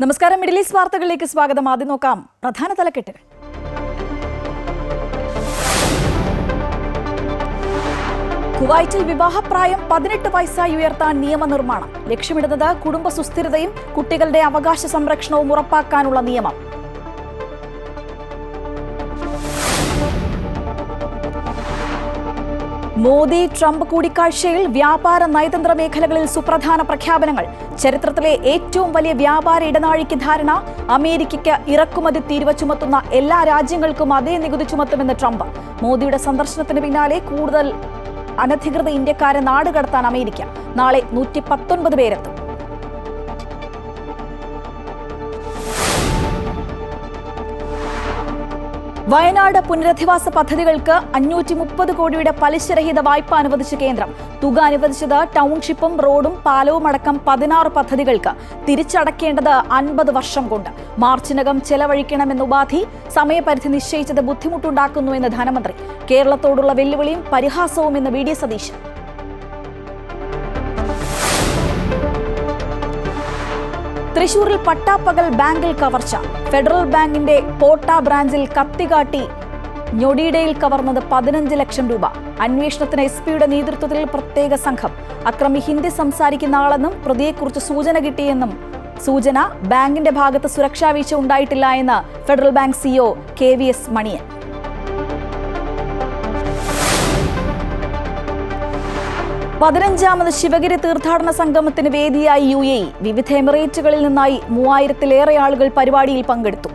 നമസ്കാരം. Middle east വാർത്തകളിലേക്ക് സ്വാഗതം. ആദ്യം നോക്കാം പ്രധാന തലക്കെട്ടുകൾ. കുവൈറ്റിൽ വിവാഹപ്രായം 18 വയസ്സായി ഉയർത്താൻ നിയമനിർമ്മാണം. ലക്ഷ്യമിടുന്നത് കുടുംബ സുസ്ഥിരതയും കുട്ടികളുടെ അവകാശ സംരക്ഷണവും ഉറപ്പാക്കാനുള്ള നിയമം. മോദി ട്രംപ് കൂടിക്കാഴ്ചയിൽ വ്യാപാര നയതന്ത്ര മേഖലകളിൽ സുപ്രധാന പ്രഖ്യാപനങ്ങൾ. ചരിത്രത്തിലെ ഏറ്റവും വലിയ വ്യാപാര ഇടനാഴിക്ക് ധാരണ. അമേരിക്കയ്ക്ക് ഇറക്കുമതി തീരുവ ചുമത്തുന്ന എല്ലാ രാജ്യങ്ങൾക്കും അതേ നികുതി ചുമത്തുമെന്ന് ട്രംപ്. മോദിയുടെ സന്ദർശനത്തിന് പിന്നാലെ കൂടുതൽ അനധികൃത ഇന്ത്യക്കാരെ നാടുകടത്താൻ അമേരിക്ക. നാളെ 119 പേരെത്തും. വയനാട് പുനരധിവാസ പദ്ധതികൾക്ക് 530 കോടിയുടെ പലിശരഹിത വായ്പ അനുവദിച്ച കേന്ദ്രം. തുക അനുവദിച്ചത് ടൗൺഷിപ്പും റോഡും പാലവും അടക്കം 16 പദ്ധതികൾക്ക്. തിരിച്ചടക്കേണ്ടത് 50 വർഷം കൊണ്ട്. മാർച്ചിനകം ചെലവഴിക്കണമെന്ന ഉപാധി. സമയപരിധി നിശ്ചയിച്ചത് ബുദ്ധിമുട്ടുണ്ടാക്കുന്നുവെന്ന് ധനമന്ത്രി. കേരളത്തോടുള്ള വെല്ലുവിളിയും പരിഹാസവും എന്ന് വി ഡി സതീശൻ. തൃശൂരിൽ പട്ടാപ്പകൽ ബാങ്കിൽ കവർച്ച. ഫെഡറൽ ബാങ്കിന്റെ പോട്ട ബ്രാഞ്ചിൽ കത്തികാട്ടി ഞൊടിയിടയിൽ കവർന്നത് 15 ലക്ഷം രൂപ. അന്വേഷണത്തിന് എസ്.പിയുടെ നേതൃത്വത്തിൽ പ്രത്യേക സംഘം. അക്രമി ഹിന്ദി സംസാരിക്കുന്ന ആളെന്നും പ്രതിയെക്കുറിച്ച് സൂചന കിട്ടിയെന്നും സൂചന. ബാങ്കിന്റെ ഭാഗത്ത് സുരക്ഷാ വീഴ്ച ഉണ്ടായിട്ടില്ല എന്ന് Federal Bank CEO KVS Maniyan. പതിനഞ്ചാമത് ശിവഗിരി തീർത്ഥാടന സംഗമത്തിന് വേദിയായി UAE. വിവിധ എമിറേറ്റുകളിൽ നിന്നായി 3000-ലേറെ ആളുകൾ പരിപാടിയിൽ പങ്കെടുത്തു.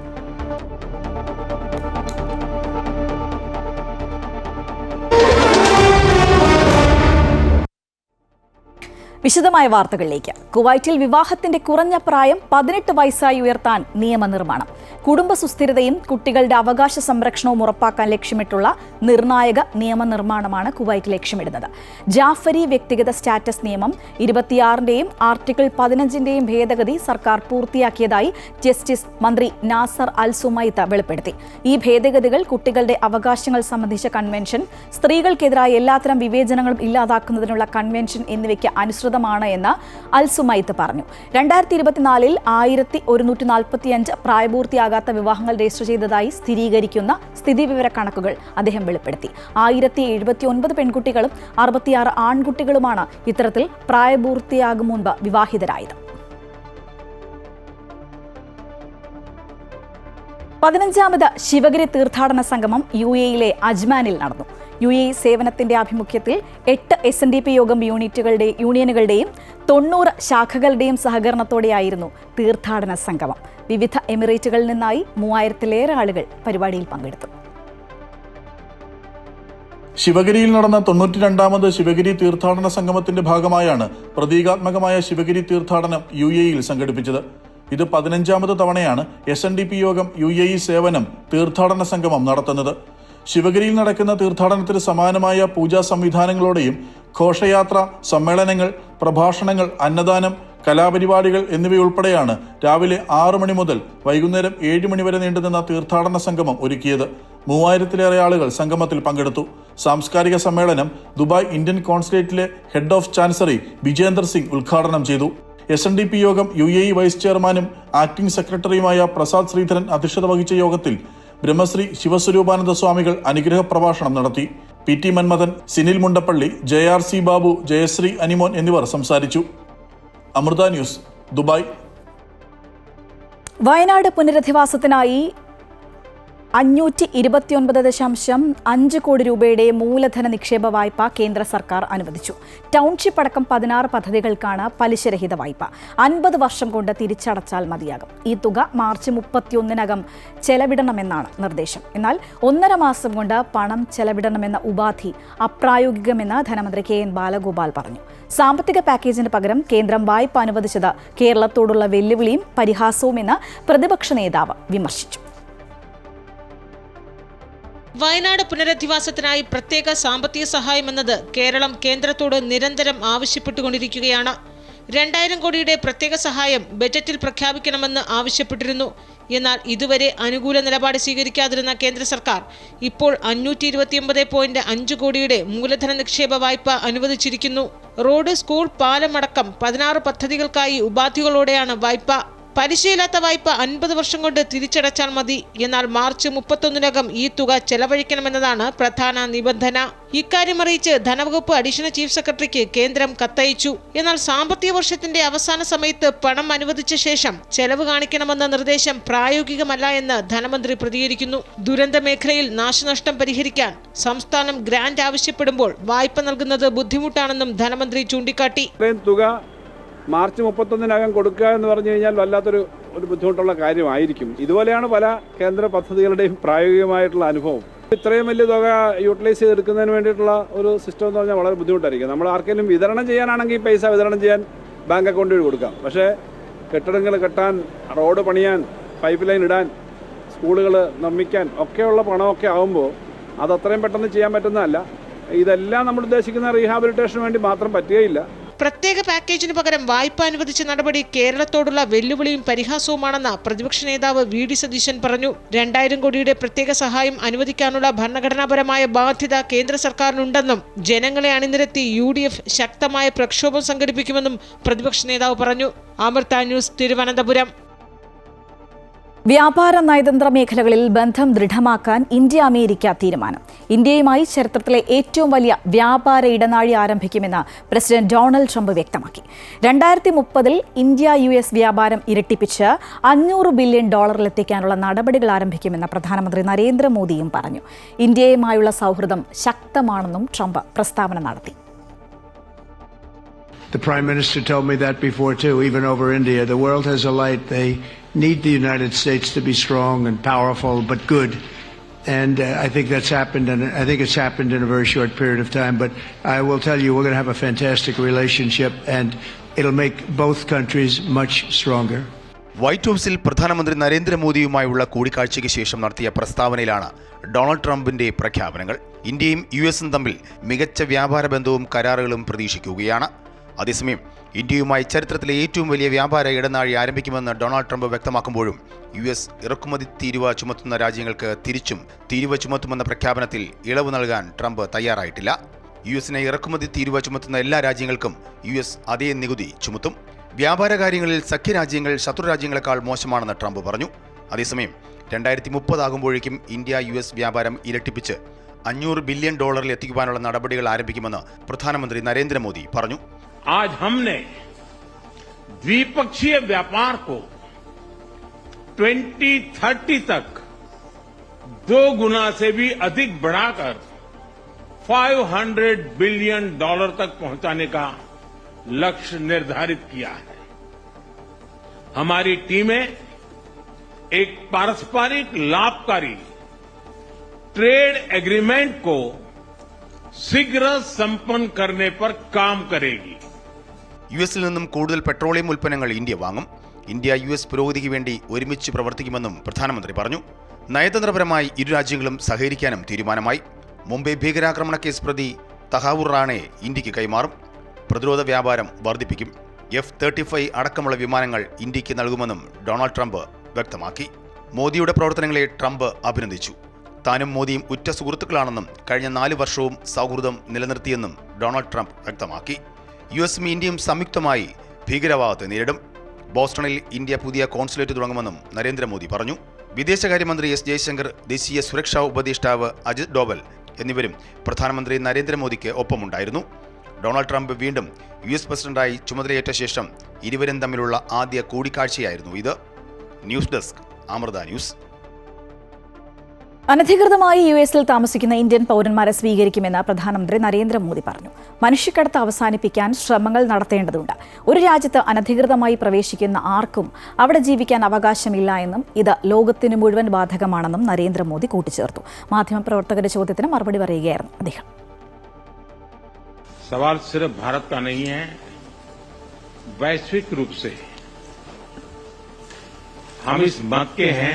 വിശദമായ വാർത്തകളിലേക്ക്. കുവൈറ്റിൽ വിവാഹത്തിന്റെ കുറഞ്ഞ പ്രായം 18 വയസ്സായി ഉയർത്താൻ നിയമനിർമ്മാണം. കുടുംബ സുസ്ഥിരതയും കുട്ടികളുടെ അവകാശ സംരക്ഷണവും ഉറപ്പാക്കാൻ ലക്ഷ്യമിട്ടുള്ള നിർണായക നിയമനിർമ്മാണമാണ് കുവൈറ്റ് ലക്ഷ്യമിടുന്നത്. ജാഫരി വ്യക്തിഗത സ്റ്റാറ്റസ് നിയമം 26-ന്റെയും ആർട്ടിക്കിൾ 15-ന്റെയും ഭേദഗതി സർക്കാർ പൂർത്തിയാക്കിയതായി ജസ്റ്റിസ് മന്ത്രി നാസർ അൽ സുമൈത്ത് വെളിപ്പെടുത്തി. ഈ ഭേദഗതികൾ കുട്ടികളുടെ അവകാശങ്ങൾ സംബന്ധിച്ച കൺവെൻഷൻ, സ്ത്രീകൾക്കെതിരായ എല്ലാത്തരം വിവേചനങ്ങളും ഇല്ലാതാക്കുന്നതിനുള്ള കൺവെൻഷൻ എന്നിവയ്ക്ക് അനുസൃതമാണ് എന്ന് അൽ സുമൈത്ത് പറഞ്ഞു. 2024-ൽ 1145 പ്രായപൂർത്തിയാകാത്ത വിവാഹങ്ങൾ രജിസ്റ്റർ ചെയ്തതായി സ്ഥിരീകരിക്കുന്ന സ്ഥിതിവിവര കണക്കുകൾ അദ്ദേഹം വെളിപ്പെടുത്തി. 1079 പെൺകുട്ടികളും 66 ആൺകുട്ടികളുമാണ് ഇത്തരത്തിൽ പ്രായപൂർത്തിയാകും മുൻപ് വിവാഹിതരായത്. 15ാമത് ശിവഗിരി തീർത്ഥാടന സംഗമം UAE-യിലെ അജ്മാനിൽ നടന്നു. UAE സേവനത്തിന്റെ ആഭിമുഖ്യത്തിൽ 8 SNDP യോഗം യൂണിയനുകളുടെയും 90 ശാഖകളുടെയും സഹകരണത്തോടെയായിരുന്നു തീർത്ഥാടന സംഗമം. വിവിധ എമിറേറ്റുകളിൽ നിന്നായി 3000-ലേറെ ആളുകൾ പരിപാടിയിൽ പങ്കെടുത്തു. ശിവഗിരിയിൽ നടന്ന 92ാമത് ശിവഗിരി തീർത്ഥാടന സംഗമത്തിന്റെ ഭാഗമായാണ് പ്രതീകാത്മകമായ ശിവഗിരി തീർത്ഥാടനം UAE-യിൽ സംഘടിപ്പിച്ചത്. ഇത് 15ാമത് തവണയാണ് SNDP യോഗം UAE സേവനം തീർത്ഥാടന സംഗമം നടത്തുന്നത്. ശിവഗിരിയിൽ നടക്കുന്ന തീർത്ഥാടനത്തിന് സമാനമായ പൂജാ സംവിധാനങ്ങളോടെയും ഘോഷയാത്ര, സമ്മേളനങ്ങൾ, പ്രഭാഷണങ്ങൾ, അന്നദാനം, കലാപരിപാടികൾ എന്നിവയുൾപ്പെടെയാണ് രാവിലെ 6 മണി മുതൽ വൈകുന്നേരം 7 മണി വരെ നീണ്ടുനിന്ന തീർത്ഥാടന സംഗമം ഒരുക്കിയത്. 3000-ലേറെ ആളുകൾ സംഗമത്തിൽ പങ്കെടുത്തു. സാംസ്കാരിക സമ്മേളനം ദുബായ് ഇന്ത്യൻ കോൺസുലേറ്റിലെ head of chancellery Vijender Singh ഉദ്ഘാടനം ചെയ്തു. SNDP യോഗം UAE വൈസ് ചെയർമാനും ആക്ടിംഗ് സെക്രട്ടറിയുമായ പ്രസാദ് ശ്രീധരൻ അധ്യക്ഷത വഹിച്ച യോഗത്തിൽ ബ്രഹ്മശ്രീ ശിവസ്വരൂപാനന്ദ സ്വാമികൾ അനുഗ്രഹ പ്രഭാഷണം നടത്തി. PT മന്മഥൻ, സിനിൽ മുണ്ടപ്പള്ളി, JRC ബാബു, ജയശ്രീ അനിമോൻ എന്നിവർ സംസാരിച്ചു. Amrita News, Dubai. വയനാട് പുനരധിവാസത്തിനായി 529.5 കോടി രൂപയുടെ മൂലധന നിക്ഷേപ വായ്പ കേന്ദ്ര സർക്കാർ അനുവദിച്ചു. ടൗൺഷിപ്പ് അടക്കം 16 പദ്ധതികൾക്കാണ് പലിശരഹിത വായ്പ. 50 വർഷം കൊണ്ട് തിരിച്ചടച്ചാൽ മതിയാകും. ഈ തുക മാർച്ച് 31-നകം ചെലവിടണമെന്നാണ് നിർദ്ദേശം. എന്നാൽ 1.5 മാസം കൊണ്ട് പണം ചെലവിടണമെന്ന ഉപാധി അപ്രായോഗികമെന്ന് ധനമന്ത്രി KN ബാലഗോപാൽ പറഞ്ഞു. സാമ്പത്തിക പാക്കേജിന് പകരം കേന്ദ്രം വായ്പ അനുവദിച്ചത് കേരളത്തോടുള്ള വെല്ലുവിളിയും പരിഹാസവുമെന്ന് പ്രതിപക്ഷ നേതാവ് വിമർശിച്ചു. വയനാട് പുനരധിവാസത്തിനായി പ്രത്യേക സാമ്പത്തിക സഹായം എന്നത് കേരളം കേന്ദ്രത്തോട് നിരന്തരം ആവശ്യപ്പെട്ടുകൊണ്ടിരിക്കുകയാണ്. 2000 കോടിയുടെ പ്രത്യേക സഹായം ബജറ്റിൽ പ്രഖ്യാപിക്കണമെന്ന് ആവശ്യപ്പെട്ടിരുന്നു. എന്നാൽ ഇതുവരെ അനുകൂല നിലപാട് സ്വീകരിക്കാതിരുന്ന കേന്ദ്ര സർക്കാർ ഇപ്പോൾ 529.5 കോടിയുടെ മൂലധന നിക്ഷേപ വായ്പ അനുവദിച്ചിരിക്കുന്നു. റോഡ്, സ്കൂൾ, പാലം അടക്കം 16 പദ്ധതികൾക്കായി ഉപാധികളോടെയാണ് വായ്പ. പലിശയില്ലാത്ത വായ്പ 50 വർഷം കൊണ്ട് തിരിച്ചടച്ചാൽ മതി. എന്നാൽ മാർച്ച് 31-നകം ഈ തുക ചെലവഴിക്കണമെന്നതാണ് പ്രധാന നിബന്ധന. ഇക്കാര്യം അറിയിച്ച് ധനവകുപ്പ് അഡീഷണൽ ചീഫ് സെക്രട്ടറിക്ക് കേന്ദ്രം കത്തയച്ചു. എന്നാൽ സാമ്പത്തിക വർഷത്തിന്റെ അവസാന സമയത്ത് പണം അനുവദിച്ച ശേഷം ചെലവ് കാണിക്കണമെന്ന നിർദ്ദേശം പ്രായോഗികമല്ല എന്ന് ധനമന്ത്രി പ്രതികരിക്കുന്നു. ദുരന്ത മേഖലയിൽ നാശനഷ്ടം പരിഹരിക്കാൻ സംസ്ഥാനം ഗ്രാന്റ് ആവശ്യപ്പെടുമ്പോൾ വായ്പ നൽകുന്നത് ബുദ്ധിമുട്ടാണെന്നും ധനമന്ത്രി ചൂണ്ടിക്കാട്ടി. മാർച്ച് 31-നകം കൊടുക്കുക എന്ന് പറഞ്ഞു കഴിഞ്ഞാൽ വല്ലാത്തൊരു ബുദ്ധിമുട്ടുള്ള കാര്യമായിരിക്കും. ഇതുപോലെയാണ് പല കേന്ദ്ര പദ്ധതികളുടെയും പ്രായോഗികമായിട്ടുള്ള അനുഭവം. ഇത്രയും വലിയ തുക യൂട്ടിലൈസ് ചെയ്തെടുക്കുന്നതിന് വേണ്ടിയിട്ടുള്ള ഒരു സിസ്റ്റം എന്ന് പറഞ്ഞാൽ വളരെ ബുദ്ധിമുട്ടായിരിക്കും. നമ്മൾ ആർക്കെങ്കിലും വിതരണം ചെയ്യാനാണെങ്കിൽ പൈസ വിതരണം ചെയ്യാൻ ബാങ്ക് അക്കൗണ്ട് വഴി കൊടുക്കാം. പക്ഷേ കെട്ടിടങ്ങൾ കെട്ടാൻ, റോഡ് പണിയാൻ, പൈപ്പ് ലൈൻ ഇടാൻ, സ്കൂളുകൾ നിർമ്മിക്കാൻ ഒക്കെയുള്ള പണമൊക്കെ ആകുമ്പോൾ അത് അത്രയും പെട്ടെന്ന് ചെയ്യാൻ പറ്റുന്നതല്ല. ഇതെല്ലാം നമ്മൾ ഉദ്ദേശിക്കുന്ന റീഹാബിലിറ്റേഷന് വേണ്ടി മാത്രം പറ്റുകയില്ല. പ്രത്യേക പാക്കേജിന് പകരം വായ്പ അനുവദിച്ച നടപടി കേരളത്തോടുള്ള വെല്ലുവിളിയും പരിഹാസവുമാണെന്ന് പ്രതിപക്ഷ നേതാവ് VD സതീശൻ പറഞ്ഞു. 2000 കോടിയുടെ പ്രത്യേക സഹായം അനുവദിക്കാനുള്ള ഭരണഘടനാപരമായ ബാധ്യത കേന്ദ്ര സർക്കാരിനുണ്ടെന്നും ജനങ്ങളെ അണിനിരത്തി UDF ശക്തമായ പ്രക്ഷോഭം സംഘടിപ്പിക്കുമെന്നും പ്രതിപക്ഷ നേതാവ് പറഞ്ഞു. അമൃത ന്യൂസ്, തിരുവനന്തപുരം. വ്യാപാര നയതന്ത്ര മേഖലകളിൽ ബന്ധം ദൃഢമാക്കാൻ ഇന്ത്യ-അമേരിക്ക തീരുമാനം. ഇന്ത്യയുമായി ചരിത്രത്തിലെ ഏറ്റവും വലിയ വ്യാപാര ഇടനാഴി ആരംഭിക്കുമെന്ന് പ്രസിഡന്റ് ഡൊണാൾഡ് ട്രംപ് വ്യക്തമാക്കി. 2030-ൽ ഇന്ത്യ-US വ്യാപാരം ഇരട്ടിപ്പിച്ച് $500 ബില്യൺ എത്തിക്കാനുള്ള നടപടികൾ ആരംഭിക്കുമെന്ന് പ്രധാനമന്ത്രി നരേന്ദ്രമോദിയും പറഞ്ഞു. ഇന്ത്യയുമായുള്ള സൗഹൃദം ശക്തമാണെന്നും ട്രംപ് പ്രസ്താവന നടത്തി. The Prime Minister told me that before too, even over India. The world has a light. They need the United States to be strong and powerful, but good. And I think that's happened, and I think it's happened in a very short period of time. But I will tell you, we're going to have a fantastic relationship, and it'll make both countries much stronger. White ഹൗസിൽ പ്രധാനമന്ത്രി നരേന്ദ്രമോദിയുമായുള്ള കൂടിക്കാഴ്ചയ്ക്ക് ശേഷം നടത്തിയ പ്രസ്താവനയിലാണ് Donald ട്രംപിന്റെ പ്രഖ്യാപനങ്ങൾ. ഇന്ത്യയും US തമ്മിൽ മികച്ച വ്യാപാര ബന്ധവും കരാറുകളും പ്രതീക്ഷിക്കുകയാണ്. അതേസമയം ഇന്ത്യയുമായി ചരിത്രത്തിലെ ഏറ്റവും വലിയ വ്യാപാര ഇടനാഴി ആരംഭിക്കുമെന്ന് ഡൊണാൾഡ് ട്രംപ് വ്യക്തമാക്കുമ്പോഴും US ഇറക്കുമതി തീരുവ ചുമത്തുന്ന രാജ്യങ്ങൾക്ക് തിരിച്ചും തീരുവ ചുമത്തുമെന്ന പ്രഖ്യാപനത്തിൽ ഇളവ് നൽകാൻ ട്രംപ് തയ്യാറായിട്ടില്ല. US-നെ ഇറക്കുമതി തീരുവ ചുമത്തുന്ന എല്ലാ രാജ്യങ്ങൾക്കും US അതേ നികുതി ചുമത്തും. വ്യാപാര കാര്യങ്ങളിൽ സഖ്യരാജ്യങ്ങൾ ശത്രുരാജ്യങ്ങളെക്കാൾ മോശമാണെന്ന് ട്രംപ് പറഞ്ഞു. അതേസമയം 2030 ആകുമ്പോഴേക്കും ഇന്ത്യ-US വ്യാപാരം ഇരട്ടിപ്പിച്ച് $500 ബില്യൺ എത്തിക്കുവാനുള്ള നടപടികൾ ആരംഭിക്കുമെന്ന് പ്രധാനമന്ത്രി നരേന്ദ്രമോദി പറഞ്ഞു. आज हमने द्विपक्षीय व्यापार को 2030 तक 2 गुना से भी अधिक बढ़ाकर $500 बिलियन तक पहुंचाने का लक्ष्य निर्धारित किया है. हमारी टीमें एक पारस्परिक लाभकारी ट्रेड एग्रीमेंट को शीघ्र संपन्न करने पर काम करेगी. US-ൽ നിന്നും കൂടുതൽ പെട്രോളിയം ഉൽപ്പന്നങ്ങൾ ഇന്ത്യ വാങ്ങും. ഇന്ത്യ-US പുരോഗതിക്ക് വേണ്ടി ഒരുമിച്ച് പ്രവർത്തിക്കുമെന്നും പ്രധാനമന്ത്രി പറഞ്ഞു. നയതന്ത്രപരമായി ഇരു രാജ്യങ്ങളും സഹകരിക്കാനും തീരുമാനമായി. മുംബൈ ഭീകരാക്രമണ കേസ് പ്രതി തഹാവൂർ റാണയെ ഇന്ത്യക്ക് കൈമാറും. പ്രതിരോധ വ്യാപാരം വർദ്ധിപ്പിക്കും. F-35 അടക്കമുള്ള വിമാനങ്ങൾ ഇന്ത്യക്ക് നൽകുമെന്നും ഡൊണാൾഡ് ട്രംപ് വ്യക്തമാക്കി. മോദിയുടെ പ്രവർത്തനങ്ങളെ ട്രംപ് അഭിനന്ദിച്ചു. താനും മോദിയും ഉറ്റ സുഹൃത്തുക്കളാണെന്നും കഴിഞ്ഞ 4 വർഷവും സൗഹൃദം നിലനിർത്തിയെന്നും ഡൊണാൾഡ് ട്രംപ് വ്യക്തമാക്കി. US-ഉം ഇന്ത്യയും സംയുക്തമായി ഭീകരവാദത്തെ നേരിടും. ബോസ്റ്റണിൽ ഇന്ത്യ പുതിയ കോൺസുലേറ്റ് തുടങ്ങുമെന്നും നരേന്ദ്രമോദി പറഞ്ഞു. വിദേശകാര്യമന്ത്രി S. ജയശങ്കർ, ദേശീയ സുരക്ഷാ ഉപദേഷ്ടാവ് അജിത് ഡോവൽ എന്നിവരും പ്രധാനമന്ത്രി നരേന്ദ്രമോദിക്ക് ഒപ്പമുണ്ടായിരുന്നു. ഡൊണാൾഡ് ട്രംപ് വീണ്ടും US പ്രസിഡന്റായി ചുമതലയേറ്റ ശേഷം ഇരുവരും തമ്മിലുള്ള ആദ്യ കൂടിക്കാഴ്ചയായിരുന്നു ഇത്. News desk, Amrita news. അനധികൃതമായി US-ൽ താമസിക്കുന്ന ഇന്ത്യൻ പൗരന്മാരെ സ്വീകരിക്കുമെന്ന് പ്രധാനമന്ത്രി നരേന്ദ്രമോദി പറഞ്ഞു. മനുഷ്യക്കടത്ത് അവസാനിപ്പിക്കാൻ ശ്രമങ്ങൾ നടത്തേണ്ടതുണ്ട്. ഒരു രാജ്യത്ത് അനധികൃതമായി പ്രവേശിക്കുന്ന ആർക്കും അവിടെ ജീവിക്കാൻ അവകാശമില്ല എന്നും ഇത് ലോകത്തിന് മുഴുവൻ ബാധകമാണെന്നും നരേന്ദ്രമോദി കൂട്ടിച്ചേർത്തു. മാധ്യമപ്രവർത്തകരുടെ ചോദ്യത്തിന് മറുപടി പറയുകയായിരുന്നു അദ്ദേഹം. सवाल सिर्फ भारत का नहीं है, वैश्विक रूप से हम इस बात के हैं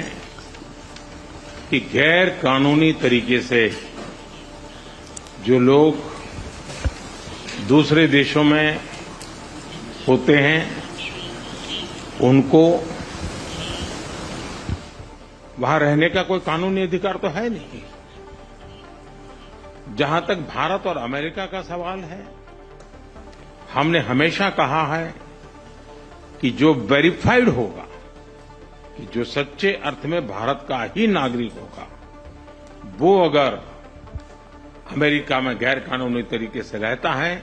कि गैर कानूनी तरीके से जो लोग दूसरे देशों में होते हैं उनको वहां रहने का कोई कानूनी अधिकार तो है नहीं। जहां तक भारत और अमेरिका का सवाल है, हमने हमेशा कहा है कि जो वेरीफाइड होगा, कि जो सच्चे अर्थ में भारत का ही नागरिक होगा, वो अगर अमेरिका में गैर कानूनी तरीके से रहता है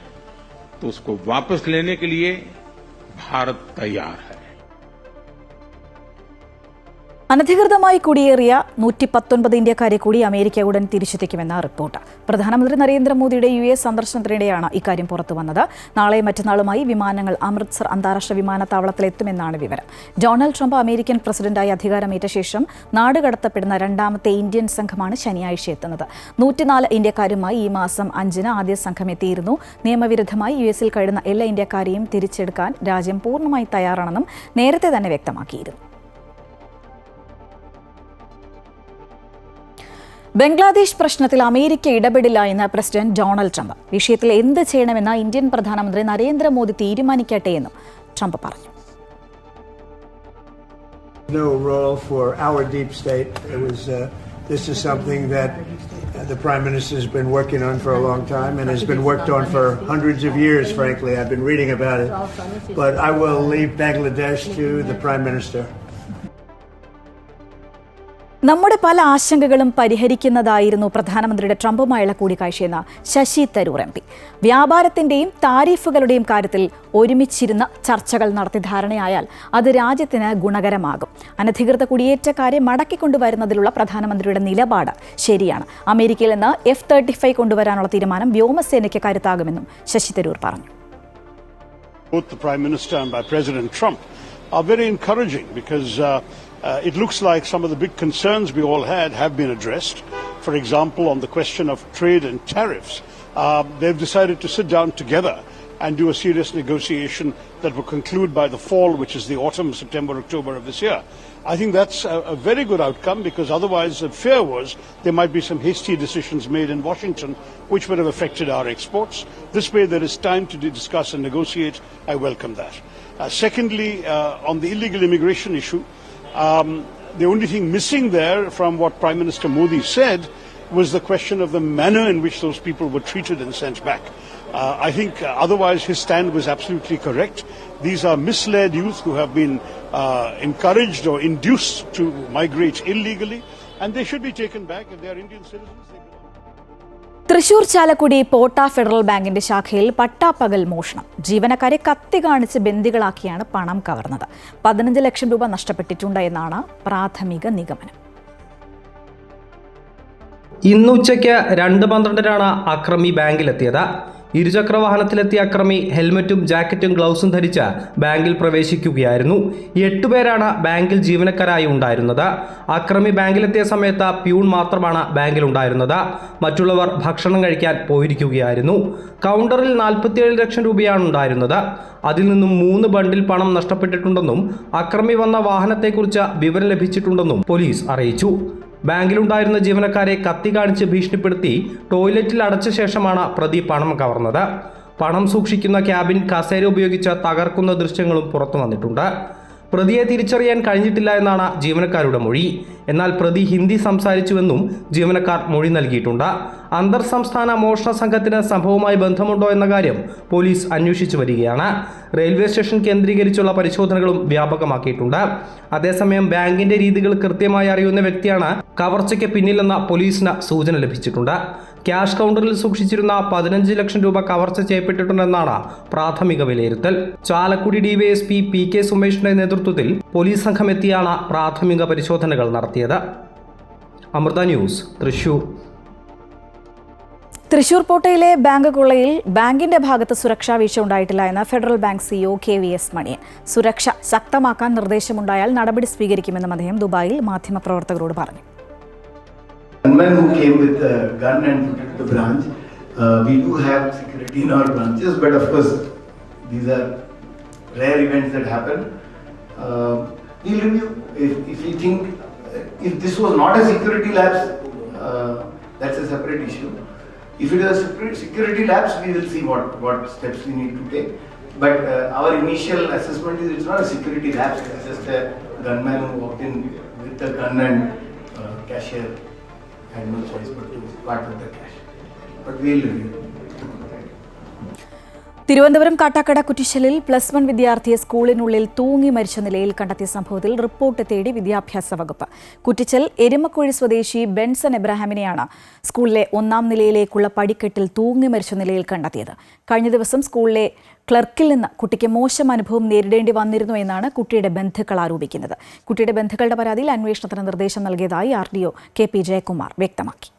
तो उसको वापस लेने के लिए भारत तैयार है। അനധികൃതമായി കുടിയേറിയ 119 ഇന്ത്യക്കാരെ കൂടി അമേരിക്ക ഉടൻ തിരിച്ചെത്തിക്കുമെന്ന റിപ്പോർട്ട്. പ്രധാനമന്ത്രി നരേന്ദ്രമോദിയുടെ US സന്ദർശനത്തിനിടെയാണ് ഇക്കാര്യം പുറത്തുവന്നത്. നാളെ മറ്റന്നാളുമായി വിമാനങ്ങൾ അമൃത്സർ അന്താരാഷ്ട്ര വിമാനത്താവളത്തിലെത്തുമെന്നാണ് വിവരം. ഡൊണാൾഡ് ട്രംപ് അമേരിക്കൻ പ്രസിഡന്റായി അധികാരമേറ്റ ശേഷം നാടുകടത്തപ്പെടുന്ന രണ്ടാമത്തെ ഇന്ത്യൻ സംഘമാണ് ശനിയാഴ്ച എത്തുന്നത്. 104 ഇന്ത്യക്കാരുമായി ഈ മാസം 5-ന് ആദ്യ സംഘം എത്തിയിരുന്നു. നിയമവിരുദ്ധമായി US-ൽ കഴിയുന്ന എല്ലാ ഇന്ത്യക്കാരെയും തിരിച്ചെടുക്കാൻ രാജ്യം പൂർണ്ണമായി തയ്യാറാണെന്നും നേരത്തെ തന്നെ വ്യക്തമാക്കിയിരുന്നു. ബംഗ്ലാദേശ് പ്രശ്നത്തിൽ അമേരിക്ക ഇടപെടില്ല എന്ന് പ്രസിഡന്റ് ഡൊണാൾഡ് ട്രംപ്. വിഷയത്തിൽ എന്ത് ചെയ്യണമെന്ന് ഇന്ത്യൻ പ്രധാനമന്ത്രി നരേന്ദ്രമോദി തീരുമാനിക്കട്ടെ എന്നും ട്രംപ് പറഞ്ഞു. No role for our deep state. This is something that the Prime Minister has been working on for a long time and has been worked on for hundreds of years, frankly. I've been reading about it. But I will leave Bangladesh to the Prime Minister. നമ്മുടെ പല ആശങ്കകളും പരിഹരിക്കുന്നതായിരുന്നു പ്രധാനമന്ത്രിയുടെ ട്രംപുമായുള്ള കൂടിക്കാഴ്ചയെന്ന് Sasi Tharoor MP. വ്യാപാരത്തിന്റെയും താരിഫുകളുടെയും കാര്യത്തിൽ ഒരുമിച്ചിരുന്ന ചർച്ചകൾ നടത്തി ധാരണയായാൽ അത് രാജ്യത്തിന് ഗുണകരമാകും. അനധികൃത കുടിയേറ്റക്കാരെ മടക്കിക്കൊണ്ടുവരുന്നതിലുള്ള പ്രധാനമന്ത്രിയുടെ നിലപാട് ശരിയാണ്. അമേരിക്കയിൽ നിന്ന് F-35 കൊണ്ടുവരാനുള്ള തീരുമാനം വ്യോമസേനയ്ക്ക് കരുത്താകുമെന്നും ശശി തരൂർ പറഞ്ഞു. Both the Prime Minister and by President Trump are very encouraging because it looks like some of the big concerns we all had have been addressed. For example, on the question of trade and tariffs, they've decided to sit down together and do a serious negotiation that will conclude by the fall, which is the autumn, September, October of this year. I think that's a very good outcome because otherwise the fear was there might be some hasty decisions made in Washington which would have affected our exports. This way there is time to discuss and negotiate. I welcome that. Secondly, on the illegal immigration issue, the only thing missing there from what Prime Minister Modi said was the question of the manner in which those people were treated and sent back. I think otherwise his stand was absolutely correct. These are misled youth who have been encouraged or induced to migrate illegally and they should be taken back. If they are Indian citizens, they belong. Thrissur Chalakudy Potta Federal ബാങ്കിന്റെ ശാഖയിൽ പട്ടാപ്പകൽ മോഷണം. ജീവനക്കാരെ കത്തി കാണിച്ച് ബന്ദികളാക്കിയാണ് പണം കവർന്നത്. 15 ലക്ഷം രൂപ നഷ്ടപ്പെട്ടിട്ടുണ്ട് എന്നാണ് പ്രാഥമിക നിഗമനം. ഇന്ന് ഉച്ചയ്ക്ക് 2:12-നാണ് അക്രമി ബാങ്കിലെത്തിയത്. ഇരുചക്ര വാഹനത്തിലെത്തിയ അക്രമി ഹെൽമറ്റും ജാക്കറ്റും ഗ്ലൗസും ധരിച്ച് ബാങ്കിൽ പ്രവേശിക്കുകയായിരുന്നു. 8 പേരാണ് ബാങ്കിൽ ജീവനക്കാരായി ഉണ്ടായിരുന്നത്. അക്രമി ബാങ്കിലെത്തിയ സമയത്ത് പ്യൂൺ മാത്രമാണ് ബാങ്കിലുണ്ടായിരുന്നത്. മറ്റുള്ളവർ ഭക്ഷണം കഴിക്കാൻ പോയിരിക്കുകയായിരുന്നു. കൗണ്ടറിൽ 47 ലക്ഷം രൂപയാണ് ഉണ്ടായിരുന്നത്. അതിൽ നിന്നും 3 ബണ്ടിൽ പണം നഷ്ടപ്പെട്ടിട്ടുണ്ടെന്നും അക്രമി വന്ന വാഹനത്തെക്കുറിച്ച് വിവരം ലഭിച്ചിട്ടുണ്ടെന്നും പോലീസ് അറിയിച്ചു. ബാങ്കിലുണ്ടായിരുന്ന ജീവനക്കാരെ കത്തി കാണിച്ച് ഭീഷണിപ്പെടുത്തി ടോയ്ലറ്റിൽ അടച്ച ശേഷമാണ് പ്രതി പണം കവർന്നത്. പണം സൂക്ഷിക്കുന്ന ക്യാബിൻ കസേര ഉപയോഗിച്ച് തകർക്കുന്ന ദൃശ്യങ്ങളും പുറത്തു വന്നിട്ടുണ്ട്. പ്രതിയെ തിരിച്ചറിയാൻ കഴിഞ്ഞിട്ടില്ല എന്നാണ് ജീവനക്കാരുടെ മൊഴി. എന്നാൽ പ്രതി ഹിന്ദി സംസാരിച്ചുവെന്നും ജീവനക്കാർ മൊഴി നൽകിയിട്ടുണ്ട്. അന്തർ സംസ്ഥാന മോഷണ സംഘത്തിന് സംഭവവുമായി ബന്ധമുണ്ടോ എന്ന കാര്യം പോലീസ് അന്വേഷിച്ചു വരികയാണ്. റെയിൽവേ സ്റ്റേഷൻ കേന്ദ്രീകരിച്ചുള്ള പരിശോധനകളും വ്യാപകമാക്കിയിട്ടുണ്ട്. അതേസമയം ബാങ്കിന്റെ രീതികൾ കൃത്യമായി അറിയുന്ന വ്യക്തിയാണ് കവർച്ചയ്ക്ക് പിന്നിലെന്ന പോലീസിന് സൂചന ലഭിച്ചിട്ടുണ്ട്. ക്യാഷ് കൗണ്ടറിൽ സൂക്ഷിച്ചിരുന്ന 15 ലക്ഷം രൂപ കവർച്ച ചെയ്യപ്പെട്ടിട്ടുണ്ടെന്നാണ് പ്രാഥമിക വിലയിരുത്തൽ. ചാലക്കുടി DYSP PK സുമേഷിന്റെ നേതൃത്വത്തിൽ പോലീസ് സംഘം എത്തിയാണ് പ്രാഥമിക പരിശോധനകൾ നടത്തിയത്. അമൃത ന്യൂസ്, തൃശൂർ. തൃശൂർ പോട്ടയിലെ ബാങ്ക് കൊള്ളയിൽ ബാങ്കിന്റെ ഭാഗത്ത് സുരക്ഷാ വീഴ്ച ഉണ്ടായിട്ടില്ല എന്ന് Federal bank CEO KVS Maniyan. സുരക്ഷ ശക്തമാക്കാൻ നിർദ്ദേശമുണ്ടായാൽ നടപടി സ്വീകരിക്കുമെന്നും അദ്ദേഹം ദുബായിൽ മാധ്യമപ്രവർത്തകരോട് പറഞ്ഞു. Gunmen who came with a gun and protected the branch, we do have security in our branches, but of course these are rare events that happen. We'll review if we think if this was not a security lapse, that's a separate issue. If it is a security lapse, we will see what steps we need to take. But our initial assessment is it's not a security lapse, it's just a gunman who walked in with a gun and cashier had no choice but to part with the cash. But we'll review. Thiruvananthapuram Kattakada കുറ്റിശ്ശലിൽ +1 വിദ്യാർത്ഥിയെ സ്കൂളിനുള്ളിൽ തൂങ്ങി മരിച്ച നിലയിൽ കണ്ടെത്തിയ സംഭവത്തിൽ report തേടി വിദ്യാഭ്യാസ വകുപ്പ്. കുറ്റിച്ചൽ എരുമക്കുഴി സ്വദേശി ബെൻസൺ എബ്രഹാമിനെയാണ് സ്കൂളിലെ 1-ാം നിലയിലേക്കുള്ള പടിക്കെട്ടിൽ തൂങ്ങി മരിച്ച നിലയിൽ കണ്ടെത്തിയത്. കഴിഞ്ഞ ദിവസം സ്കൂളിലെ ക്ലർക്കിൽ നിന്ന് കുട്ടിക്ക് മോശം അനുഭവം നേരിടേണ്ടി വന്നിരുന്നു എന്നാണ് കുട്ടിയുടെ ബന്ധുക്കൾ ആരോപിക്കുന്നത്. കുട്ടിയുടെ ബന്ധുക്കളുടെ പരാതിയിൽ അന്വേഷണത്തിന് നിർദ്ദേശം നൽകിയതായി RDO KP ജയകുമാർ വ്യക്തമാക്കി.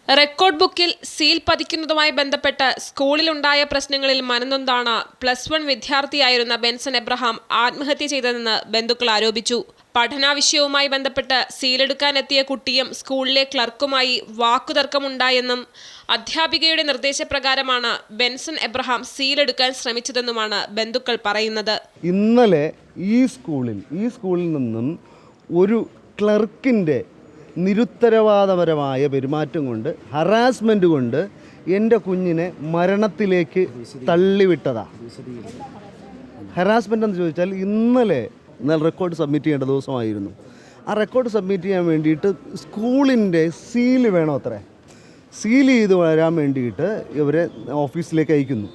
റെക്കോർഡ് ബുക്കിൽ സീൽ പതിക്കുന്നതുമായി ബന്ധപ്പെട്ട് സ്കൂളിലുണ്ടായ പ്രശ്നങ്ങളിൽ മനംനൊന്താണ് +1 വിദ്യാർത്ഥിയായിരുന്ന ബെൻസൺ എബ്രഹാം ആത്മഹത്യ ചെയ്തതെന്ന് ബന്ധുക്കൾ ആരോപിച്ചു. പഠനാവിഷയവുമായി ബന്ധപ്പെട്ട് സീലെടുക്കാനെത്തിയ കുട്ടിയും സ്കൂളിലെ ക്ലർക്കുമായി വാക്കുതർക്കമുണ്ടായെന്നും അധ്യാപികയുടെ നിർദ്ദേശപ്രകാരമാണ് ബെൻസൺ എബ്രഹാം സീലെടുക്കാൻ ശ്രമിച്ചതെന്നുമാണ് ബന്ധുക്കൾ പറയുന്നത്. ഇന്നലെ ഈ സ്കൂളിൽ നിന്നും ഒരു ക്ലർക്കിൻ്റെ നിരുത്തരവാദപരമായ പെരുമാറ്റം കൊണ്ട്, ഹറാസ്മെൻ്റ് കൊണ്ട് എൻ്റെ കുഞ്ഞിനെ മരണത്തിലേക്ക് തള്ളിവിട്ടതാണ്. ഹറാസ്മെൻ്റ് എന്ന് ചോദിച്ചാൽ ഇന്നലെ റെക്കോർഡ് സബ്മിറ്റ് ചെയ്യേണ്ട ദിവസമായിരുന്നു. ആ റെക്കോർഡ് സബ്മിറ്റ് ചെയ്യാൻ വേണ്ടിയിട്ട് സ്കൂളിൻ്റെ സീല് വേണം അത്രേ. സീൽ ചെയ്ത് വരാൻ വേണ്ടിയിട്ട് ഇവരെ ഓഫീസിലേക്ക് അയക്കുന്നു.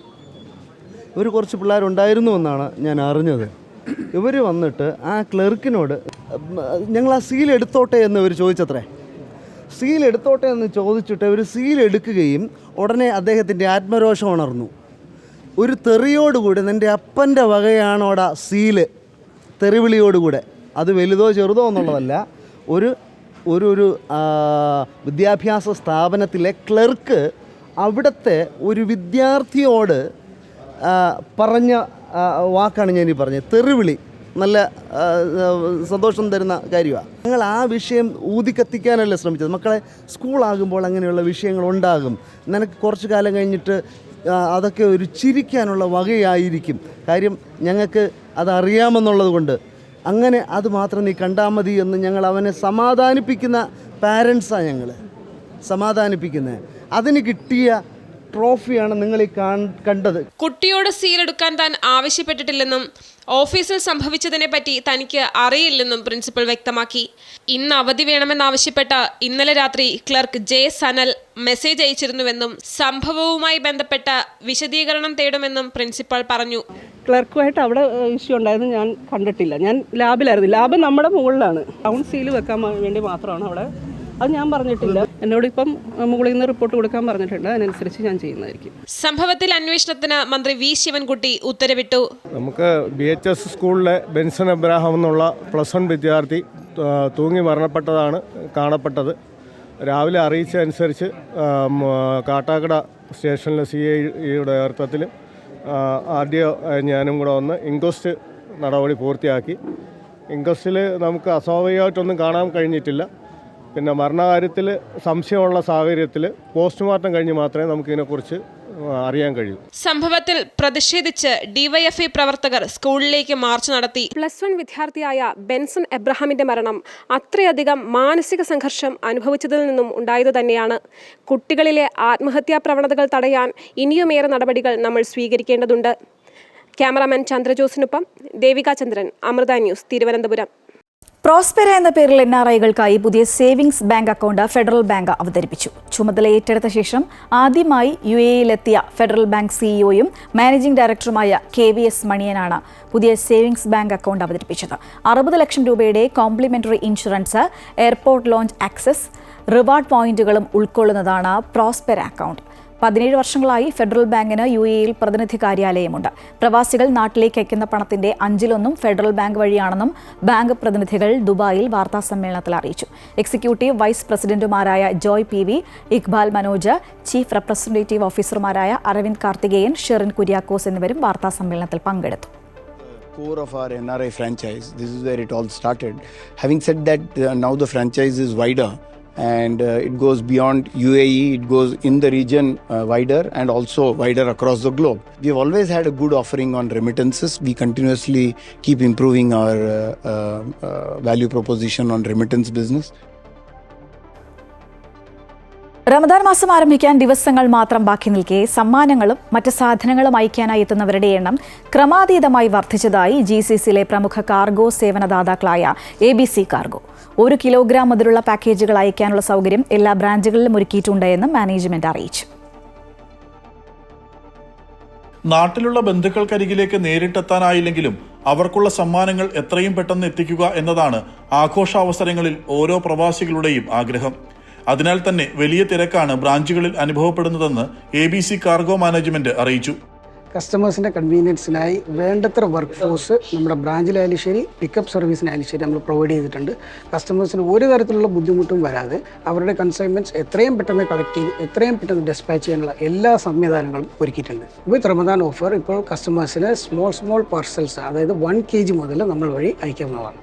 ഇവർ കുറച്ച് പിള്ളേരുണ്ടായിരുന്നു എന്നാണ് ഞാൻ അറിഞ്ഞത്. ഇവർ വന്നിട്ട് ആ ക്ലർക്കിനോട് ഞങ്ങൾ ആ സീൽ എടുത്തോട്ടെ എന്ന് ഇവർ ചോദിച്ചത്രേ. സീൽ എടുത്തോട്ടെ എന്ന് ചോദിച്ചിട്ട് ഇവർ സീൽ എടുക്കുകയും ഉടനെ അദ്ദേഹത്തിൻ്റെ ആത്മരോഷം ഉണർന്നു. ഒരു തെറിയോടുകൂടെ നിൻ്റെ അപ്പൻ്റെ വകയാണോടാ സീല്, തെറിവിളിയോടുകൂടെ. അത് വലുതോ ചെറുതോ എന്നുള്ളതല്ല, ഒരു വിദ്യാഭ്യാസ സ്ഥാപനത്തിലെ ക്ലർക്ക് അവിടുത്തെ ഒരു വിദ്യാർത്ഥിയോട് പറഞ്ഞ വാക്കാണ് ഞാനീ പറഞ്ഞത്. തെറിവിളി നല്ല സന്തോഷം തരുന്ന കാര്യമാണ്. ഞങ്ങൾ ആ വിഷയം ഊതിക്കത്തിക്കാനല്ല ശ്രമിച്ചത്. മക്കളെ, സ്കൂളാകുമ്പോൾ അങ്ങനെയുള്ള വിഷയങ്ങളുണ്ടാകും. നിനക്ക് കുറച്ച് കാലം കഴിഞ്ഞിട്ട് അതൊക്കെ ഒരു ചിരിക്കാനുള്ള വകയായിരിക്കും. കാര്യം ഞങ്ങൾക്ക് അതറിയാമെന്നുള്ളത് കൊണ്ട് അങ്ങനെ അത് മാത്രം നീ കണ്ടാൽ മതി എന്ന് ഞങ്ങൾ അവനെ സമാധാനിപ്പിക്കുന്ന പാരൻസാണ്. ഞങ്ങൾ സമാധാനിപ്പിക്കുന്നത്. അതിന് കിട്ടിയ ട്രോഫിയാണ് നിങ്ങൾ ഈ കണ്ടത്. കുട്ടിയോട് സീലെടുക്കാൻ താൻ ആവശ്യപ്പെട്ടിട്ടില്ലെന്നും ഓഫീസിൽ സംഭവിച്ചതിനെ പറ്റി തനിക്ക് അറിയില്ലെന്നും പ്രിൻസിപ്പൽ വ്യക്തമാക്കി. ഇന്ന് അവധി വേണമെന്നാവശ്യപ്പെട്ട് ഇന്നലെ രാത്രി ക്ലർക്ക് ജെ സനൽ മെസ്സേജ് അയച്ചിരുന്നുവെന്നും സംഭവവുമായി ബന്ധപ്പെട്ട വിശദീകരണം തേടുമെന്നും പ്രിൻസിപ്പൽ പറഞ്ഞു. ക്ലർക്കുമായിട്ട് അവിടെ ഇഷ്യൂ ഉണ്ടായിരുന്നു ഞാൻ കണ്ടിട്ടില്ല. ഞാൻ ലാബിലായിരുന്നു. ലാബ് നമ്മുടെ മുകളിലാണ്. ടൗൺ സീൽ വെക്കാൻ വേണ്ടി മാത്രമാണ് അവിടെ. അത് ഞാൻ പറഞ്ഞിട്ടില്ല. എന്നോട് ഇപ്പം മുകളിൽ നിന്ന് റിപ്പോർട്ട് കൊടുക്കാൻ പറഞ്ഞിട്ടുണ്ട്. അതിനനുസരിച്ച് ഞാൻ ചെയ്യുന്നതായിരിക്കും. സംഭവത്തിൽ അന്വേഷണത്തിന് മന്ത്രി വി ശിവൻകുട്ടി ഉത്തരവിട്ടു. നമുക്ക് BHS സ്കൂളിലെ ബെൻസൺ എബ്രഹാം എന്നുള്ള +1 വിദ്യാർത്ഥി തൂങ്ങി മരണപ്പെട്ടതാണ് കാണപ്പെട്ടത്. രാവിലെ അറിയിച്ചതനുസരിച്ച് കാട്ടാക്കട സ്റ്റേഷനിലെ CIയുടെ നേതൃത്വത്തിൽ RDO ഞാനും കൂടെ വന്ന് ഇൻക്വസ്റ്റ് നടപടി പൂർത്തിയാക്കി. ഇൻക്വസ്റ്റിൽ നമുക്ക് അസ്വാഭാവികമായിട്ടൊന്നും കാണാൻ കഴിഞ്ഞിട്ടില്ല. പിന്നെ മരണകാര്യത്തിൽ സംശയമുള്ള സാഹചര്യത്തിൽ പോസ്റ്റ്മോർട്ടം കഴിഞ്ഞ് മാത്രമേ നമുക്കിതിനെക്കുറിച്ച് അറിയാൻ കഴിയൂ. സംഭവത്തിൽ പ്രതിഷേധിച്ച് DYFI പ്രവർത്തകർ സ്കൂളിലേക്ക് മാർച്ച് നടത്തി. +1 വിദ്യാർത്ഥിയായ ബെൻസൺ എബ്രഹാമിന്റെ മരണം അത്രയധികം മാനസിക സംഘർഷം അനുഭവിച്ചതിൽ നിന്നും ഉണ്ടായത് തന്നെയാണ്. കുട്ടികളിലെ ആത്മഹത്യാ പ്രവണതകൾ തടയാൻ ഇനിയുമേറെ നടപടികൾ നമ്മൾ സ്വീകരിക്കേണ്ടതുണ്ട്. ക്യാമറാമാൻ ചന്ദ്രജോസിനൊപ്പം ദേവിക ചന്ദ്രൻ, അമൃത ന്യൂസ്, തിരുവനന്തപുരം. പ്രോസ്പെര എന്ന പേരിൽ NRIകൾക്കായി പുതിയ savings bank account Federal Bank അവതരിപ്പിച്ചു. ചുമതല ഏറ്റെടുത്ത ശേഷം ആദ്യമായി UAEയിലെത്തിയ ഫെഡറൽ ബാങ്ക് CEOയും മാനേജിംഗ് ഡയറക്ടറുമായ KVS മണിയനാണ് പുതിയ സേവിങ്സ് ബാങ്ക് അക്കൗണ്ട് അവതരിപ്പിച്ചത്. 60 ലക്ഷം രൂപയുടെ complimentary insurance, airport lounge access, reward പോയിന്റുകളും ഉൾക്കൊള്ളുന്നതാണ് പ്രോസ്പെര അക്കൗണ്ട്. 17 വർഷങ്ങളായി ഫെഡറൽ ബാങ്കിന് UAEയിൽ പ്രതിനിധി കാര്യാലയമുണ്ട്. പ്രവാസികൾ നാട്ടിലേക്ക് അയക്കുന്ന പണത്തിന്റെ 1/5 ഫെഡറൽ ബാങ്ക് വഴിയാണെന്നും ബാങ്ക് പ്രതിനിധികൾ ദുബായിൽ വാർത്താസമ്മേളനത്തിൽ അറിയിച്ചു. എക്സിക്യൂട്ടീവ് വൈസ് പ്രസിഡന്റുമാരായ Joy PV, Iqbal Manoj, chief representative ഓഫീസർമാരായ അരവിന്ദ് കാർത്തികേയൻ, ഷെറിൻ കുര്യാക്കോസ് എന്നിവരും വാർത്താസമ്മേളനത്തിൽ പങ്കെടുത്തു. Core of our NRI franchise, this is where it all started. Having said that, now the franchise is wider. And it goes beyond UAE, it goes in the region wider and also wider across the globe. We have always had a good offering on remittances. We continuously keep improving our value proposition on remittance business. Ramadan മാസം ആരംഭിക്കാൻ ദിവസങ്ങൾ മാത്രം ബാക്കി നിൽക്കെ സമ്മാനങ്ങളും മറ്റ് സാധനങ്ങളും അയക്കാനായി എത്തുന്നവരുടെ എണ്ണം ക്രമാതീതമായി വർദ്ധിച്ചതായി GCCയിലെ പ്രമുഖ കാർഗോ സേവനദാതാക്കളായ ABC കാർഗോ. 1 കിലോഗ്രാം മുതലുള്ള പാക്കേജുകൾ അയക്കാനുള്ള സൗകര്യം എല്ലാ ബ്രാഞ്ചുകളിലും ഒരുക്കിയിട്ടുണ്ട് എന്ന് മാനേജ്മെന്റ് അറിയിച്ചു. നാട്ടിലുള്ള ബന്ധുക്കൾക്കരികിലേക്ക് നേരിട്ടെത്താനായില്ലെങ്കിലും അവർക്കുള്ള സമ്മാനങ്ങൾ എത്രയും പെട്ടെന്ന് എത്തിക്കുക എന്നതാണ് ആഘോഷാവസരങ്ങളിൽ ഓരോ പ്രവാസികളുടെയും ആഗ്രഹം. അതിനാൽ തന്നെ വലിയ തിരക്കാണ് ബ്രാഞ്ചുകളിൽ അനുഭവപ്പെടുന്നതെന്ന് ABC കാർഗോ മാനേജ്മെന്റ് അറിയിച്ചു. കസ്റ്റമേഴ്സിൻ്റെ കൺവീനിയൻസിനായി വേണ്ടത്ര വർക്ക് ഫോഴ്സ് നമ്മുടെ ബ്രാഞ്ചിലായാലും ശരി പിക്കപ്പ് സർവീസിനായാലും ശരി നമ്മൾ പ്രൊവൈഡ് ചെയ്തിട്ടുണ്ട്. കസ്റ്റമേഴ്സിന് ഒരു തരത്തിലുള്ള ബുദ്ധിമുട്ടും വരാതെ അവരുടെ കൺസൈൻമെൻറ്റ്സ് എത്രയും പെട്ടെന്ന് കളക്ട് ചെയ്ത് എത്രയും പെട്ടെന്ന് ഡിസ്പാച്ച് ചെയ്യാനുള്ള എല്ലാ സംവിധാനങ്ങളും ഒരുക്കിയിട്ടുണ്ട്. വിത്ത് റമദാൻ ഓഫർ ഇപ്പോൾ കസ്റ്റമേഴ്സിന് സ്മോൾ പാർസൽസ് അതായത് 1 kg മുതൽ നമ്മൾ വഴി അയക്കാവുന്നതാണ്.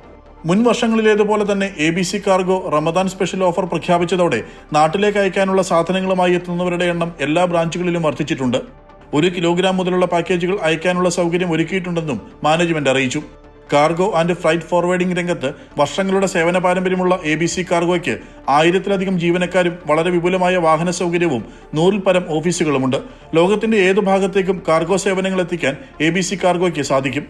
മുൻ വർഷങ്ങളിലേതുപോലെ തന്നെ ABC cargo Ramadan special offer പ്രഖ്യാപിച്ചതോടെ നാട്ടിലേക്ക് അയക്കാനുള്ള സാധനങ്ങളുമായി എത്തുന്നവരുടെ എണ്ണം എല്ലാ ബ്രാഞ്ചുകളിലും വർദ്ധിച്ചിട്ടുണ്ട്. 1 കിലോഗ്രാം മുതലുള്ള പാക്കേജുകൾ അയക്കാനുള്ള സൗകര്യം ഒരുക്കിയിട്ടുണ്ടെന്നും മാനേജ്മെന്റ് അറിയിച്ചു. കാർഗോ ആൻഡ് ഫ്രൈറ്റ് ഫോർവേഡിംഗ് രംഗത്ത് വർഷങ്ങളുടെ സേവന പാരമ്പര്യമുള്ള ABC കാർഗോയ്ക്ക് 1000-ലധികം ജീവനക്കാരും വളരെ വിപുലമായ വാഹന സൗകര്യവും 100-ൽ പരം ഓഫീസുകളുമുണ്ട്. ലോകത്തിന്റെ ഏതു ഭാഗത്തേക്കും കാർഗോ സേവനങ്ങൾ എത്തിക്കാൻ ABC കാർഗോയ്ക്ക് സാധിക്കും.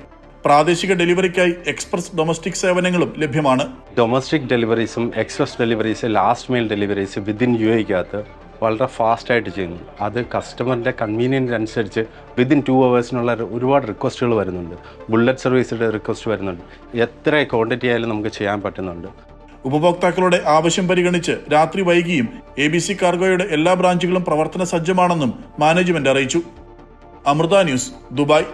പ്രാദേശിക ഡെലിവറിക്കായി എക്സ്പ്രസ് ഡൊമസ്റ്റിക് സേവനങ്ങളും ലഭ്യമാണ്. ഡൊമസ്റ്റിക് ഡെലിവറീസും express deliveries last mile deliveries within UAE-ക്കകത്ത് വളരെ ഫാസ്റ്റായിട്ട് ചെയ്യുന്നു. അത് കസ്റ്റമറിൻ്റെ കൺവീനിയൻസ് അനുസരിച്ച് വിത്തിൻ 2 hours ഒരുപാട് റിക്വസ്റ്റുകൾ വരുന്നുണ്ട്. ബുള്ളറ്റ് സർവീസിൻ്റെ റിക്വസ്റ്റ് വരുന്നുണ്ട്. എത്ര ക്വാണ്ടിറ്റി ആയാലും നമുക്ക് ചെയ്യാൻ പറ്റുന്നുണ്ട്. ഉപഭോക്താക്കളുടെ ആവശ്യം പരിഗണിച്ച് രാത്രി വൈകിയും ABC കാർഗോയുടെ എല്ലാ ബ്രാഞ്ചുകളും പ്രവർത്തന സജ്ജമാണെന്നും മാനേജ്മെന്റ് അറിയിച്ചു. Amrita News, Dubai.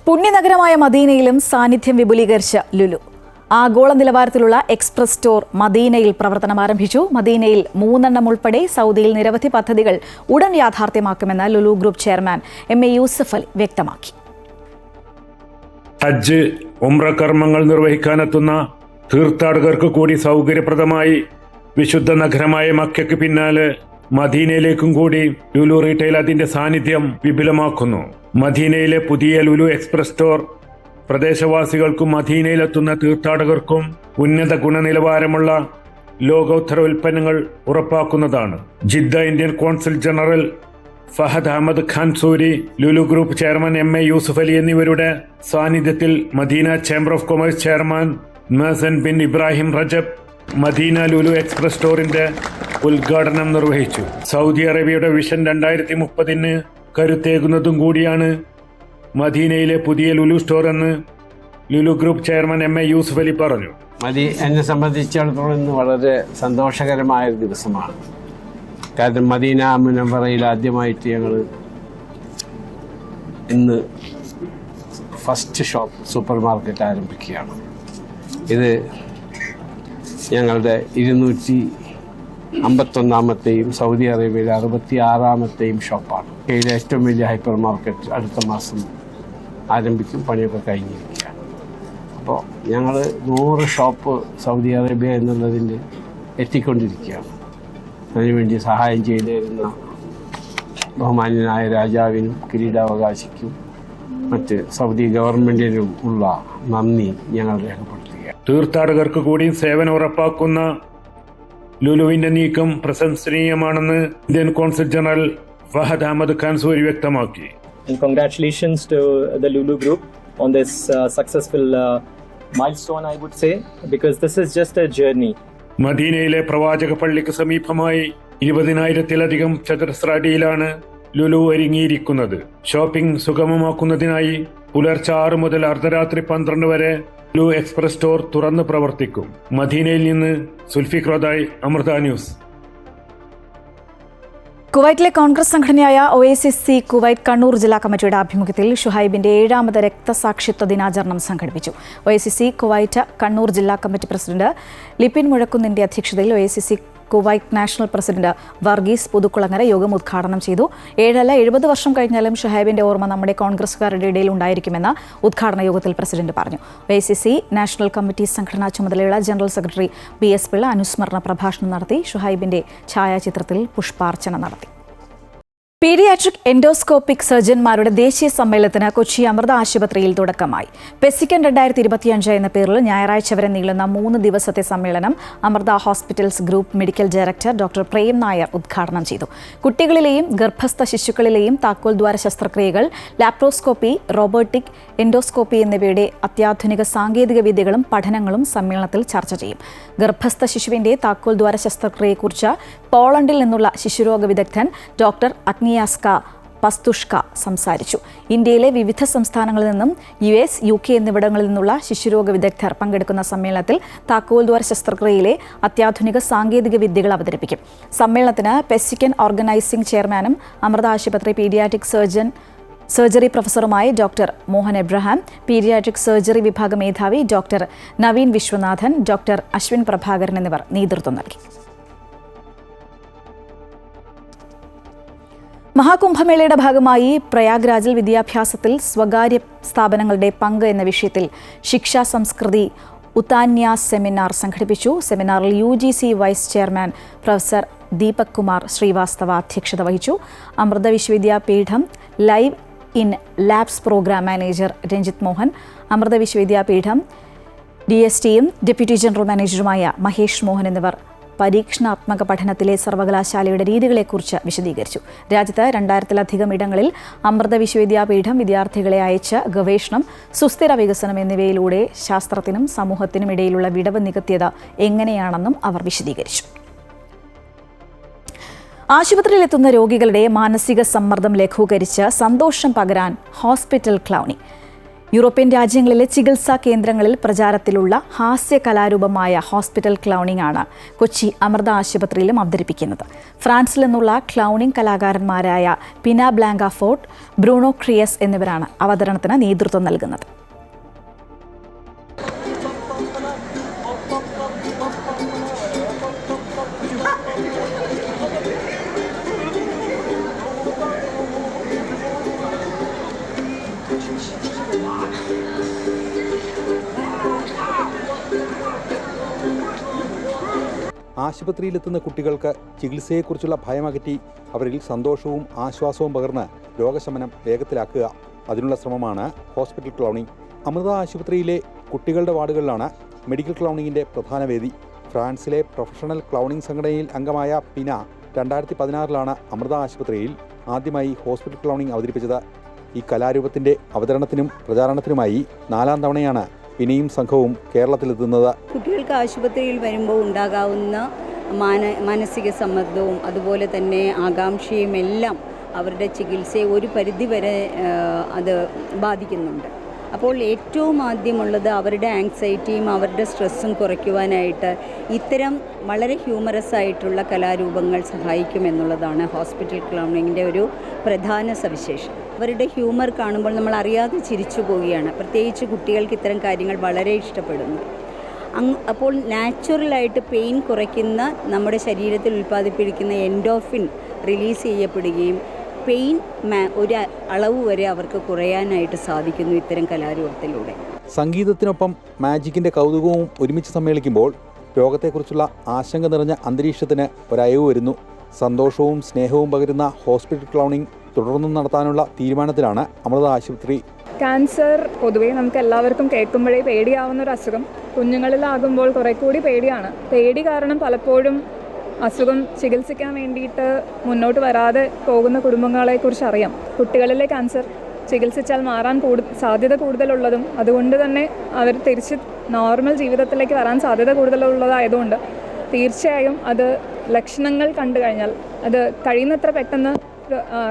പുണ്യനഗരമായ മദീനയിലും സാന്നിധ്യം വിപുലീകരിച്ച ലുലു. ആഗോള നിലവാരത്തിലുള്ള എക്സ്പ്രസ് സ്റ്റോർ മദീനയിൽ പ്രവർത്തനം ആരംഭിച്ചു. മദീനയിൽ 3 എണ്ണം ഉൾപ്പെടെ സൗദിയിൽ നിരവധി പദ്ധതികൾ ഉടൻ യാഥാർത്ഥ്യമാക്കുമെന്ന് Lulu group chairman MA Yusuf Ali വ്യക്തമാക്കി. ഹജ്ജ്, ഉംറ കർമ്മങ്ങൾ നിർവഹിക്കാനെത്തുന്ന തീർത്ഥാടകർക്ക് കൂടി സൗകര്യപ്രദമായി വിശുദ്ധ നഗരമായ മക്കയ്ക്ക് പിന്നാലെ മദീനയിലേക്കും കൂടി ലുലു റീറ്റെയിൽ അതിന്റെ സാന്നിധ്യം വിപുലമാക്കുന്നു. മദീനയിലെ പുതിയ ലുലു എക്സ്പ്രസ് സ്റ്റോർ പ്രദേശവാസികൾക്കും മദീനയിലെത്തുന്ന തീർത്ഥാടകർക്കും ഉന്നത ഗുണനിലവാരമുള്ള ലോകോത്തര ഉൽപ്പന്നങ്ങൾ ഉറപ്പാക്കുന്നതാണ്. Jeddah Indian consul general Fahad Ahmed Khan Suri, Lulu group chairman MA Yusuf Ali എന്നിവരുടെ സാന്നിധ്യത്തിൽ Medina chamber of commerce chairman Mohsen bin Ibrahim Rajab Medina Lulu express സ്റ്റോറിന്റെ ഉദ്ഘാടനം നിർവഹിച്ചു. സൗദി അറേബ്യയുടെ വിഷൻ 2030 കരുത്തേകുന്നതും കൂടിയാണ് മദീനയിലെ പുതിയ ലുലു സ്റ്റോർ എന്ന് Lulu group chairman MA Yusuf Ali പറഞ്ഞു. എന്നെ സംബന്ധിച്ചിടത്തോളം ഇന്ന് വളരെ സന്തോഷകരമായ ഒരു ദിവസമാണ്. കാരണം മദീന മുനവ്വറയിൽ ആദ്യമായിട്ട് ഞങ്ങൾ ഇന്ന് ഫസ്റ്റ് ഷോപ്പ് സൂപ്പർ മാർക്കറ്റ് ആരംഭിക്കുകയാണ്. ഇത് ഞങ്ങളുടെ 251ാമത്തെയും സൗദി അറേബ്യയിലെ 66ാമത്തെയും ഷോപ്പാണ്. ഇന്ത്യയിലെ ഏറ്റവും വലിയ ഹൈപ്പർ മാർക്കറ്റ് അടുത്ത മാസം ആരംഭിക്കും. പണിയൊക്കെ കഴിഞ്ഞിരിക്കുകയാണ്. അപ്പോൾ ഞങ്ങൾ 100 ഷോപ്പ് സൗദി അറേബ്യ എന്നുള്ളതിൽ എത്തിക്കൊണ്ടിരിക്കുകയാണ്. അതിനുവേണ്ടി സഹായം ചെയ്തിരുന്ന ബഹുമാന്യനായ രാജാവിനും കിരീടാവകാശിക്കും മറ്റ് സൗദി ഗവൺമെൻറ്റിനും ഉള്ള നന്ദി ഞങ്ങൾ രേഖപ്പെടുത്തുകയാണ്. തീർത്ഥാടകർക്ക് കൂടി സേവനം ഉറപ്പാക്കുന്ന ലുലുവിന്റെ നീക്കം പ്രശംസനീയമാണെന്ന് Indian consul general Fahad Ahmed Khan Suri വ്യക്തമാക്കി. Congratulations to the Lulu Group on this successful milestone, I would say, because this is just a journey. മദീനയിലെ പ്രവാചക പള്ളിക്ക് സമീപമായി 20,000-ലധികം ചതുരശ്ര അടിയിലാണ് ലുലു ഒരുങ്ങിയിരിക്കുന്നത്. ഷോപ്പിംഗ് സുഗമമാക്കുന്നതിനായി പുലർച്ചെ 6 മുതൽ അർദ്ധരാത്രി 12 വരെ ലുലു എക്സ്പ്രസ് സ്റ്റോർ തുറന്ന് പ്രവർത്തിക്കും. മദീനയിൽ നിന്ന് സുൽഫിഖ്രോദായ്, അമൃത ന്യൂസ്. കുവൈറ്റിലെ കോൺഗ്രസ് സംഘടനയായ OACC കുവൈറ്റ് കണ്ണൂർ ജില്ലാ കമ്മിറ്റിയുടെ ആഭിമുഖ്യത്തിൽ ഷുഹൈബിന്റെ 7ാമത് രക്തസാക്ഷിത്വ ദിനാചരണം സംഘടിപ്പിച്ചു. OACC കുവൈറ്റ് കണ്ണൂർ ജില്ലാ കമ്മിറ്റി പ്രസിഡന്റ് ലിപിൻ മുഴക്കുന്നിന്റെ അധ്യക്ഷതയിൽ OACC Kuwait national president Varghese Puthukkulangara യോഗം ഉദ്ഘാടനം ചെയ്തു. 70 വർഷം കഴിഞ്ഞാലും ഷുഹൈബിന്റെ ഓർമ്മ നമ്മുടെ കോൺഗ്രസുകാരുടെ ഇടയിൽ ഉണ്ടായിരിക്കുമെന്ന് ഉദ്ഘാടന യോഗത്തിൽ പ്രസിഡന്റ് പറഞ്ഞു. OACC നാഷണൽ കമ്മിറ്റി സംഘടനാ ചുമതലയുള്ള ജനറൽ സെക്രട്ടറി BS പിള്ള അനുസ്മരണ പ്രഭാഷണം നടത്തി. ഷുഹൈബിന്റെ ഛായാചിത്രത്തിൽ പുഷ്പാർച്ചന നടത്തി. പീഡിയാട്രിക് എൻഡോസ്കോപ്പിക് സർജൻമാരുടെ ദേശീയ സമ്മേളനത്തിന് കൊച്ചി അമൃത ആശുപത്രിയിൽ തുടക്കമായി. പെസിക്കൻ 2025 എന്ന പേരിൽ ഞായറാഴ്ച വരെ നീളുന്ന 3 ദിവസത്തെ സമ്മേളനം Amrita hospitals group medical director doctor Prem Nair ഉദ്ഘാടനം ചെയ്തു. കുട്ടികളിലെയും ഗർഭസ്ഥ ശിശുക്കളിലെയും താക്കോൽദ്വാര ശസ്ത്രക്രിയകൾ, ലാപ്രോസ്കോപ്പി, റോബോട്ടിക് എൻഡോസ്കോപ്പി എന്നിവയുടെ അത്യാധുനിക സാങ്കേതിക വിദ്യകളും പഠനങ്ങളും സമ്മേളനത്തിൽ ചർച്ച ചെയ്യും. ഗർഭസ്ഥ ശിശുവിന്റെ താക്കോൽദ്വാര ശസ്ത്രക്രിയയെക്കുറിച്ച് പോളണ്ടിൽ നിന്നുള്ള ശിശുരോഗ വിദഗ്ധൻ ഡോക്ടർ അഗ്നിയാസ്ക പസ്തുഷ്ക സംസാരിച്ചു. ഇന്ത്യയിലെ വിവിധ സംസ്ഥാനങ്ങളിൽ നിന്നും US, UK എന്നിവിടങ്ങളിൽ നിന്നുള്ള ശിശുരോഗ വിദഗ്ധർ പങ്കെടുക്കുന്ന സമ്മേളനത്തിൽ താക്കോൽദ്വാര ശസ്ത്രക്രിയയിലെ അത്യാധുനിക സാങ്കേതിക വിദ്യകൾ അവതരിപ്പിക്കും. സമ്മേളനത്തിന് പെസിക്കൻ ഓർഗനൈസിംഗ് ചെയർമാനും അമൃത ആശുപത്രി പീഡിയാട്രിക് സർജറി പ്രൊഫസറുമായ doctor Mohan Abraham, paediatric surgery വിഭാഗ മേധാവി ഡോക്ടർ നവീൻ വിശ്വനാഥൻ, ഡോക്ടർ അശ്വിൻ പ്രഭാകരൻ എന്നിവർ നേതൃത്വം നൽകി. മഹാകുംഭമേളയുടെ ഭാഗമായി പ്രയാഗ്രാജിൽ വിദ്യാഭ്യാസത്തിൽ സ്വകാര്യ സ്ഥാപനങ്ങളുടെ പങ്ക് എന്ന വിഷയത്തിൽ ശിക്ഷാ സംസ്കൃതി ഉത്താന്യാസ് സെമിനാർ സംഘടിപ്പിച്ചു. സെമിനാറിൽ UGC vice chairman professor Deepak Kumar Srivastava അധ്യക്ഷത വഹിച്ചു. Amrita Vishwavidyapeetham live in labs programme manager Ranjith Mohan, Amrita Vishwavidyapeetham DSTയും ഡെപ്യൂട്ടി ജനറൽ മാനേജറുമായ മഹേഷ് മോഹൻ എന്നിവർ പരീക്ഷണാത്മക പഠനത്തിലെ സർവകലാശാലയുടെ രീതികളെക്കുറിച്ച് വിശദീകരിച്ചു. രാജ്യത്ത് 2000-ലധികം ഇടങ്ങളിൽ അമൃത വിശ്വവിദ്യാപീഠം വിദ്യാർത്ഥികളെ അയച്ച് ഗവേഷണം, സുസ്ഥിര വികസനം എന്നിവയിലൂടെ ശാസ്ത്രത്തിനും സമൂഹത്തിനും ഇടയിലുള്ള വിടവ് നികത്തിയത് എങ്ങനെയാണെന്നും അവർ വിശദീകരിച്ചു. ആശുപത്രിയിലെത്തുന്ന രോഗികളുടെ മാനസിക സമ്മർദ്ദം ലഘൂകരിച്ച് സന്തോഷം പകരാൻ ഹോസ്പിറ്റൽ ക്ലൗണി. യൂറോപ്യൻ രാജ്യങ്ങളിലെ ചികിത്സാ കേന്ദ്രങ്ങളിൽ പ്രചാരത്തിലുള്ള ഹാസ്യ കലാരൂപമായ ഹോസ്പിറ്റൽ ക്ലൗണിംഗ് ആണ് കൊച്ചി അമൃത ആശുപത്രിയിലും അവതരിപ്പിക്കുന്നത്. ഫ്രാൻസിൽ നിന്നുള്ള ക്ലൗണിംഗ് കലാകാരന്മാരായ പിന ബ്ലാങ്ക ഫോർട്ട്, ബ്രൂണോ ക്രിയസ് എന്നിവരാണ് അവതരണത്തിന് നേതൃത്വം നൽകുന്നത്. ആശുപത്രിയിലെത്തുന്ന കുട്ടികൾക്ക് ചികിത്സയെക്കുറിച്ചുള്ള ഭയമകറ്റി അവരിൽ സന്തോഷവും ആശ്വാസവും പകർന്ന് രോഗശമനം വേഗത്തിലാക്കുക. അതിനുള്ള ശ്രമമാണ് ഹോസ്പിറ്റൽ ക്ലൗണിംഗ്. അമൃത ആശുപത്രിയിലെ കുട്ടികളുടെ വാർഡുകളിലാണ് മെഡിക്കൽ ക്ലൗണിങ്ങിൻ്റെ പ്രധാന വേദി. ഫ്രാൻസിലെ പ്രൊഫഷണൽ ക്ലൗണിംഗ് സംഘടനയിൽ അംഗമായ പിന 2016 അമൃത ആശുപത്രിയിൽ ആദ്യമായി ഹോസ്പിറ്റൽ ക്ലൗണിംഗ് അവതരിപ്പിച്ചത്. ഈ കലാരൂപത്തിൻ്റെ അവതരണത്തിനും പ്രചാരണത്തിനുമായി 4ാം തവണയാണ് പിന്നെയും സംഘവും കേരളത്തിലെത്തുന്നത്. കുട്ടികൾക്ക് ആശുപത്രിയിൽ വരുമ്പോൾ ഉണ്ടാകാവുന്ന മാനസിക സമ്മർദ്ദവും അതുപോലെ തന്നെ ആകാംക്ഷയും എല്ലാം അവരുടെ ചികിത്സയെ ഒരു പരിധിവരെ അത് ബാധിക്കുന്നുണ്ട്. അപ്പോൾ ഏറ്റവും ആദ്യമുള്ളത് അവരുടെ ആങ്സൈറ്റിയും അവരുടെ സ്ട്രെസ്സും കുറയ്ക്കുവാനായിട്ട് ഇത്തരം വളരെ ഹ്യൂമറസ് ആയിട്ടുള്ള കലാരൂപങ്ങൾ സഹായിക്കുമെന്നുള്ളതാണ് ഹോസ്പിറ്റൽ ക്ലൗണിങ്ങിൻ്റെ ഒരു പ്രധാന സവിശേഷത. അവരുടെ ഹ്യൂമർ കാണുമ്പോൾ നമ്മൾ അറിയാതെ ചിരിച്ചു പോവുകയാണ്. പ്രത്യേകിച്ച് കുട്ടികൾക്ക് ഇത്തരം കാര്യങ്ങൾ വളരെ ഇഷ്ടപ്പെടുന്നു. അപ്പോൾ നാച്ചുറലായിട്ട് പെയിൻ കുറയ്ക്കുന്ന നമ്മുടെ ശരീരത്തിൽ ഉൽപ്പാദിപ്പിക്കുന്ന എൻഡോർഫിൻ റിലീസ് ചെയ്യപ്പെടുകയും പെയിൻ ഒരു അളവ് വരെ അവർക്ക് കുറയാനായിട്ട് സാധിക്കുന്നു ഇത്തരം കലാരൂപത്തിലൂടെ. സംഗീതത്തിനൊപ്പം മാജിക്കിൻ്റെ കൗതുകവും ഒരുമിച്ച് സമ്മേളിക്കുമ്പോൾ രോഗത്തെക്കുറിച്ചുള്ള ആശങ്ക നിറഞ്ഞ അന്തരീക്ഷത്തിന് ഒരയവ് വരുന്നു. സന്തോഷവും സ്നേഹവും പകരുന്ന ഹോസ്പിറ്റൽ ക്ലൗണിംഗ് തുടർന്നും നടത്താനുള്ള തീരുമാനത്തിലാണ് അമൃത ആശുപത്രി. ക്യാൻസർ പൊതുവേ നമുക്ക് എല്ലാവർക്കും കേൾക്കുമ്പോഴേ പേടിയാവുന്ന ഒരു അസുഖം. കുഞ്ഞുങ്ങളിലാകുമ്പോൾ കുറെ കൂടി പേടിയാണ്. പേടി കാരണം പലപ്പോഴും അസുഖം ചികിത്സിക്കാൻ വേണ്ടിയിട്ട് മുന്നോട്ട് വരാതെ പോകുന്ന കുടുംബങ്ങളെക്കുറിച്ച് അറിയാം. കുട്ടികളിലെ ക്യാൻസർ ചികിത്സിച്ചാൽ മാറാൻ സാധ്യത കൂടുതലുള്ളതും അതുകൊണ്ട് തന്നെ അവർ തിരിച്ച് നോർമൽ ജീവിതത്തിലേക്ക് വരാൻ സാധ്യത കൂടുതലുള്ളതായതുകൊണ്ട് തീർച്ചയായും അത് ലക്ഷണങ്ങൾ കണ്ടു കഴിഞ്ഞാൽ അത് കഴിയുന്നത്ര പെട്ടെന്ന്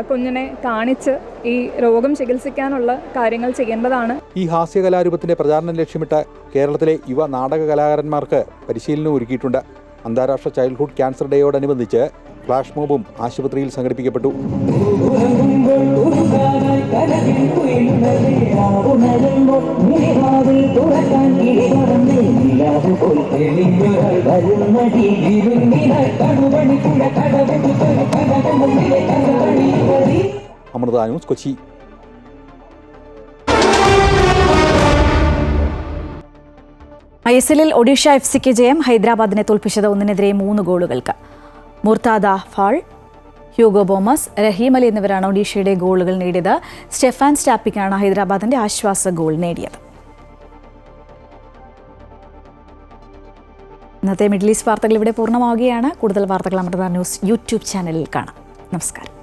കുഞ്ഞിനെ കാണിച്ച് ഈ രോഗം ചികിത്സിക്കാനുള്ള കാര്യങ്ങൾ ചെയ്യേണ്ടതാണ്. ഈ ഹാസ്യകലാരൂപത്തിന്റെ പ്രചാരണം ലക്ഷ്യമിട്ട് കേരളത്തിലെ യുവ നാടക കലാകാരന്മാർക്ക് പരിശീലനം ഒരുക്കിയിട്ടുണ്ട്. അന്താരാഷ്ട്ര ചൈൽഡ്ഹുഡ് ക്യാൻസർ ഡേയോടനുബന്ധിച്ച് ഫ്ലാഷ് മോബും ആശുപത്രിയിൽ സംഘടിപ്പിക്കപ്പെട്ടു. അമൃത ന്യൂസ്, കൊച്ചി. ISLൽ ഒഡീഷ FCക്ക് ജയം. ഹൈദരാബാദിനെ തോൽപ്പിച്ചത് 1-3 ഗോളുകൾക്ക്. മുർത്താദ ഫാൾ, ഹ്യൂഗോ ബോമസ്, റഹീം അലി എന്നിവരാണ് ഒഡീഷയുടെ ഗോളുകൾ നേടിയത്. സ്റ്റെഫാൻ സ്റ്റാപ്പിക്കാണ് ഹൈദരാബാദിന്റെ ആശ്വാസ ഗോൾ നേടിയത്. ഇന്നത്തെ മിഡിൽ ഈസ്റ്റ് വാർത്തകൾ ഇവിടെ പൂർണ്ണമാവുകയാണ്. കൂടുതൽ വാർത്തകൾ അമൃത ന്യൂസ് യൂട്യൂബ് ചാനലിൽ കാണാം. നമസ്കാരം.